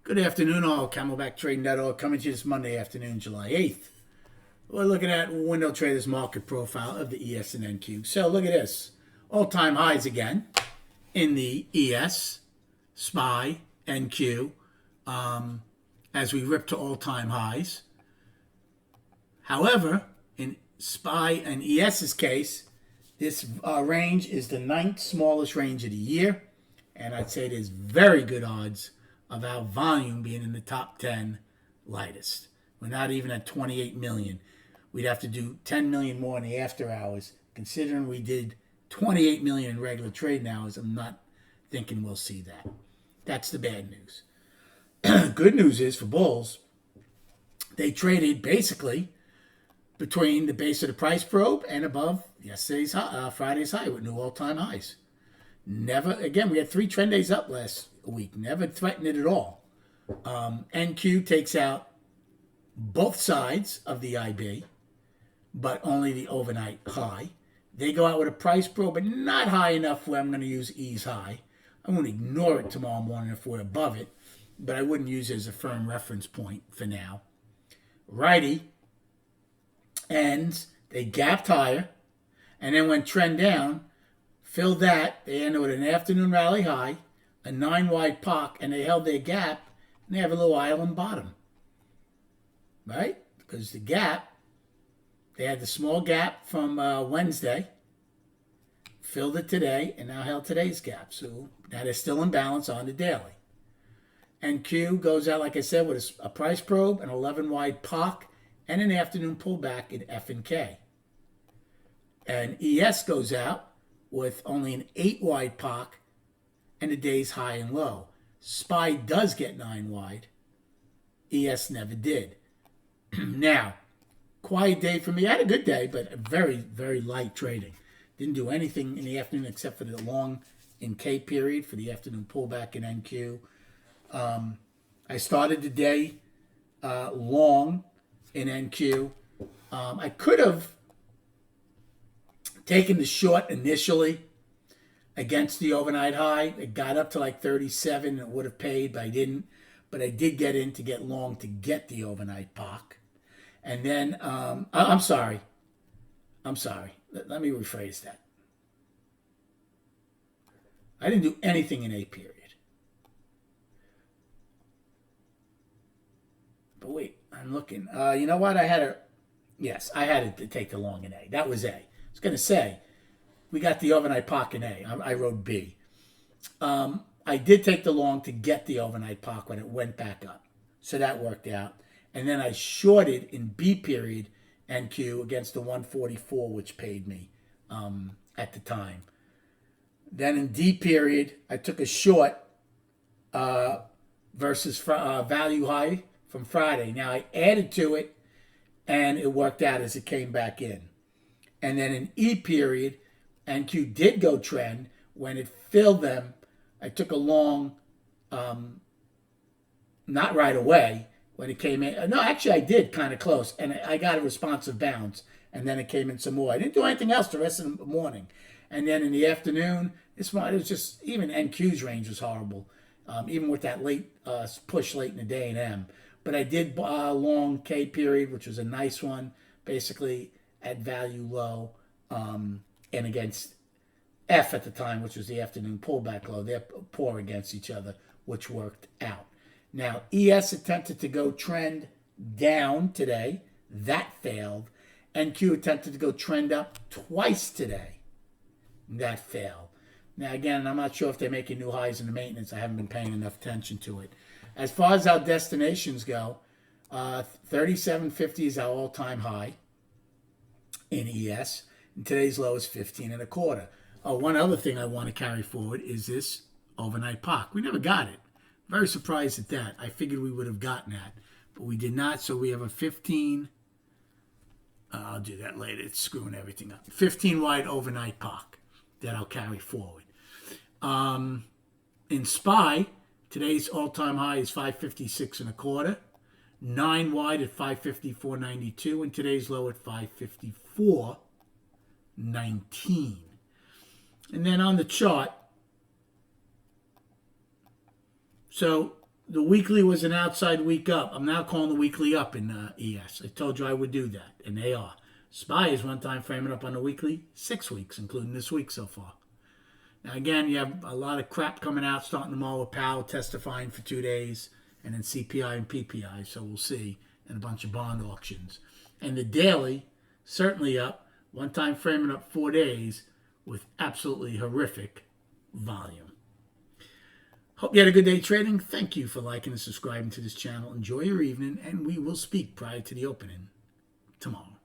Good afternoon, all. CamelbackTrading.org coming to you this Monday afternoon, July 8th. We're looking at Window Traders market profile of the ES and NQ. So look at this. All-time highs again in the ES, SPY, NQ as we rip to all-time highs. However, in SPY and ES's case, this range is the 9th smallest range of the year. And I'd say there's very good odds of our volume being in the top 10 lightest. We're not even at 28 million. We'd have to do 10 million more in the after hours. Considering we did 28 million in regular trading hours, I'm not thinking we'll see that. That's the bad news. Good news is for bulls, they traded basically between the base of the price probe and above yesterday's Friday's high with new all-time highs. Never, again, we had 3 trend days up last week. Never threatened it at all. NQ takes out both sides of the IB, but only the overnight high. They go out with a price probe, but not high enough where I'm going to use E's high. I won't ignore it tomorrow morning if we're above it, but I wouldn't use it as a firm reference point for now. Righty ends, they gapped higher, and then went trend down. Fill that, they ended with an afternoon rally high, a 9-wide POC, and they held their gap, and they have a little island bottom. Right? Because the gap, they had the small gap from Wednesday, filled it today, and now held today's gap. So that is still in balance on the daily. NQ goes out, like I said, with a price probe, an 11-wide POC, and an afternoon pullback in F and K. And ES goes out with only an 8-wide POC and a day's high and low. SPY does get 9-wide. ES never did. Now, quiet day for me. I had a good day, but very, very light trading. Didn't do anything in the afternoon except for the long in K period for the afternoon pullback in NQ. I started the day long in NQ. I could have taken the short initially against the overnight high. It got up to like 37 and it would have paid, but I didn't. But I did get in to get long to get the overnight POC. And then, I'm sorry. Let me rephrase that. I didn't do anything in A period. But wait, I'm looking. You know what? I had to take the long in A. That was A. I was going to say, we got the overnight POC in A. I wrote B. I did take the long to get the overnight POC when it went back up. So that worked out. And then I shorted in B period NQ against the 144, which paid me at the time. Then in D period, I took a short versus value high from Friday. Now I added to it, and it worked out as it came back in. And then in E period, NQ did go trend. When it filled them, I took a long, not right away when it came in. No, actually I did kind of close, and I got a responsive bounce, and then it came in some more. I didn't do anything else the rest of the morning. And then in the afternoon, it was just, even NQ's range was horrible, even with that late push late in the day in M. But I did long K period, which was a nice one, basically at value low, and against F at the time, which was the afternoon pullback low. They're poor against each other, which worked out. Now, ES attempted to go trend down today. That failed. NQ attempted to go trend up twice today. That failed. Now, again, I'm not sure if they're making new highs in the maintenance. I haven't been paying enough attention to it. As far as our destinations go, 37.50 is our all-time high in ES. And today's low is 15.25. One other thing I want to carry forward is this overnight POC. We never got it. Very surprised at that. I figured we would have gotten that, but we did not. So we have a 15. I'll do that later. It's screwing everything up. 15-wide overnight POC that I'll carry forward. In SPY, today's all-time high is 556.25. 9-wide at 554.92, and today's low at 554.19. And then on the chart, so the weekly was an outside week up. I'm now calling the weekly up in ES. I told you I would do that, and they are. SPY is one time framing up on the weekly, 6 weeks, including this week so far. Now, again, you have a lot of crap coming out, starting tomorrow with Powell testifying for 2 days, and then CPI and PPI, so we'll see, and a bunch of bond auctions. And the daily, certainly up, one time framing up 4 days with absolutely horrific volume. Hope you had a good day trading. Thank you for liking and subscribing to this channel. Enjoy your evening, and we will speak prior to the opening tomorrow.